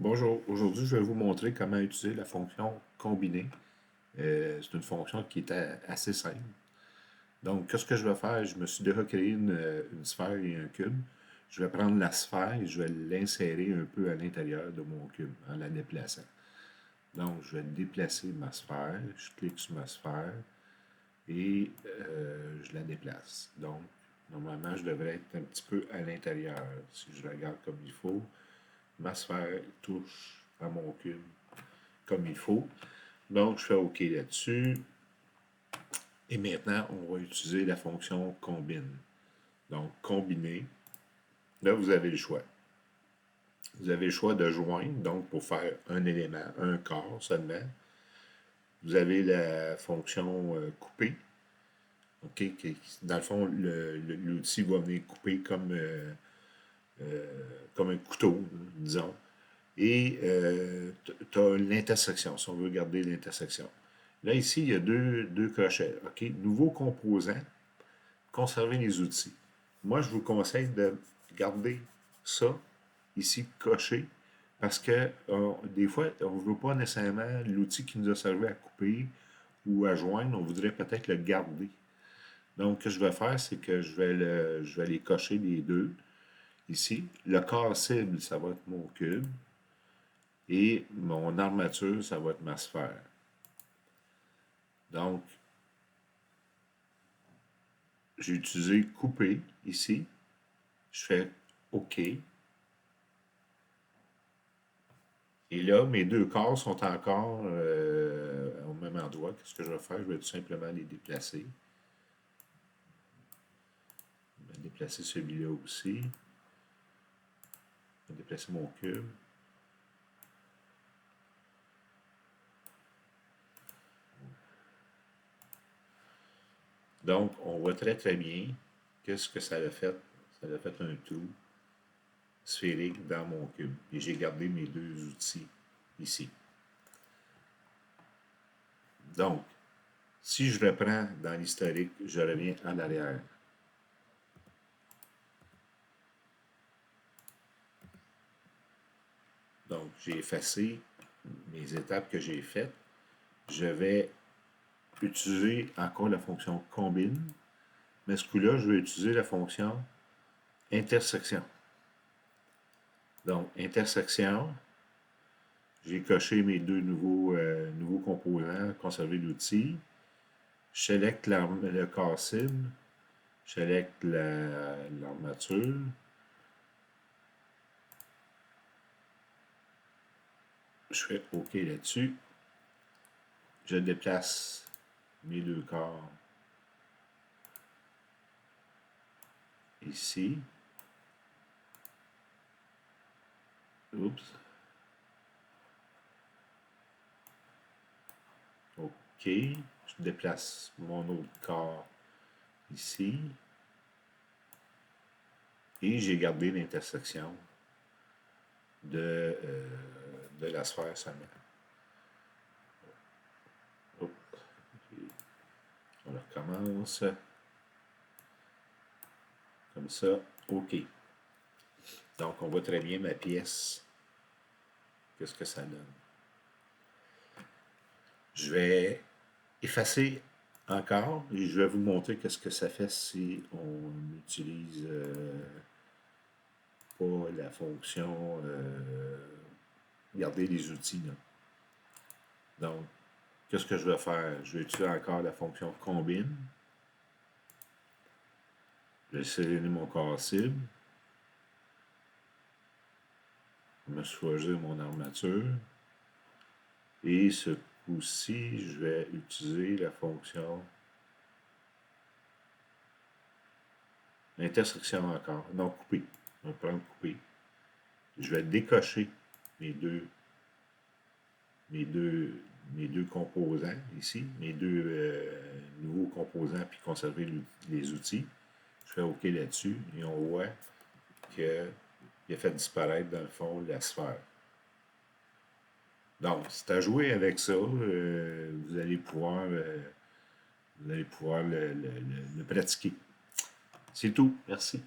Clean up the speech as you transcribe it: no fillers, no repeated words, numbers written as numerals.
Bonjour, aujourd'hui je vais vous montrer comment utiliser la fonction combiner. C'est une fonction qui est assez simple. Donc, qu'est-ce que je vais faire? Je me suis déjà créé une sphère et un cube. Je vais prendre la sphère et je vais l'insérer un peu à l'intérieur de mon cube en la déplaçant. Donc, je vais déplacer ma sphère, je clique sur ma sphère et je la déplace. Donc, normalement, je devrais être un petit peu à l'intérieur. Si je regarde comme il faut, ma sphère touche à mon cube comme il faut. Donc, je fais OK là-dessus. Et maintenant, on va utiliser la fonction combine. Donc, combiner. Là, vous avez le choix. Vous avez le choix de joindre, donc pour faire un élément, un corps seulement. Vous avez la fonction couper. OK, dans le fond, l'outil va venir couper comme un couteau, disons. Et tu as l'intersection, si on veut garder l'intersection. Là, ici, il y a deux crochets. OK? Nouveau composant, conserver les outils. Moi, je vous conseille de garder ça ici coché parce que des fois, on ne veut pas nécessairement l'outil qui nous a servi à couper ou à joindre, on voudrait peut-être le garder. Donc, ce que je vais faire, c'est que je vais les cocher les deux ici. Le corps cible, ça va être mon cube. Et mon armature, ça va être ma sphère. Donc, j'ai utilisé couper ici. Je fais OK. Et là, mes deux corps sont encore au même endroit. Qu'est-ce que je vais faire? Je vais tout simplement les déplacer. Je vais déplacer celui-là aussi. Je vais déplacer mon cube. Donc, on voit très très bien qu'est-ce que ça a fait. Ça a fait un trou sphérique dans mon cube. Et j'ai gardé mes deux outils ici. Donc, si je reprends dans l'historique, je reviens en arrière. Donc, j'ai effacé mes étapes que j'ai faites. Je vais utiliser encore la fonction combine, mais ce coup-là, je vais utiliser la fonction intersection. Donc, intersection, j'ai coché mes deux nouveaux composants, conserver l'outil. Je sélecte le corps cible, je sélecte l'armature. Je fais OK là-dessus. Je déplace mes deux corps ici. Oups. OK. Je déplace mon autre corps ici. Et j'ai gardé l'intersection de la sphère seulement. On recommence. Comme ça. OK. Donc, on voit très bien ma pièce. Qu'est-ce que ça donne? Je vais effacer encore et je vais vous montrer qu'est-ce que ça fait si on utilise pas la fonction garder les outils. Là. Donc, qu'est-ce que je vais faire? Je vais utiliser encore la fonction combine. Je vais sélectionner mon corps cible. Je vais choisir mon armature. Et ce coup-ci, je vais utiliser la fonction intersection encore. Non, couper. On va prendre couper. Je vais décocher mes deux, mes deux, mes deux composants ici, mes deux nouveaux composants, puis conserver les outils. Je fais OK là-dessus et on voit qu'il a fait disparaître dans le fond la sphère. Donc, c'est à jouer avec ça. Vous allez pouvoir le pratiquer. C'est tout. Merci.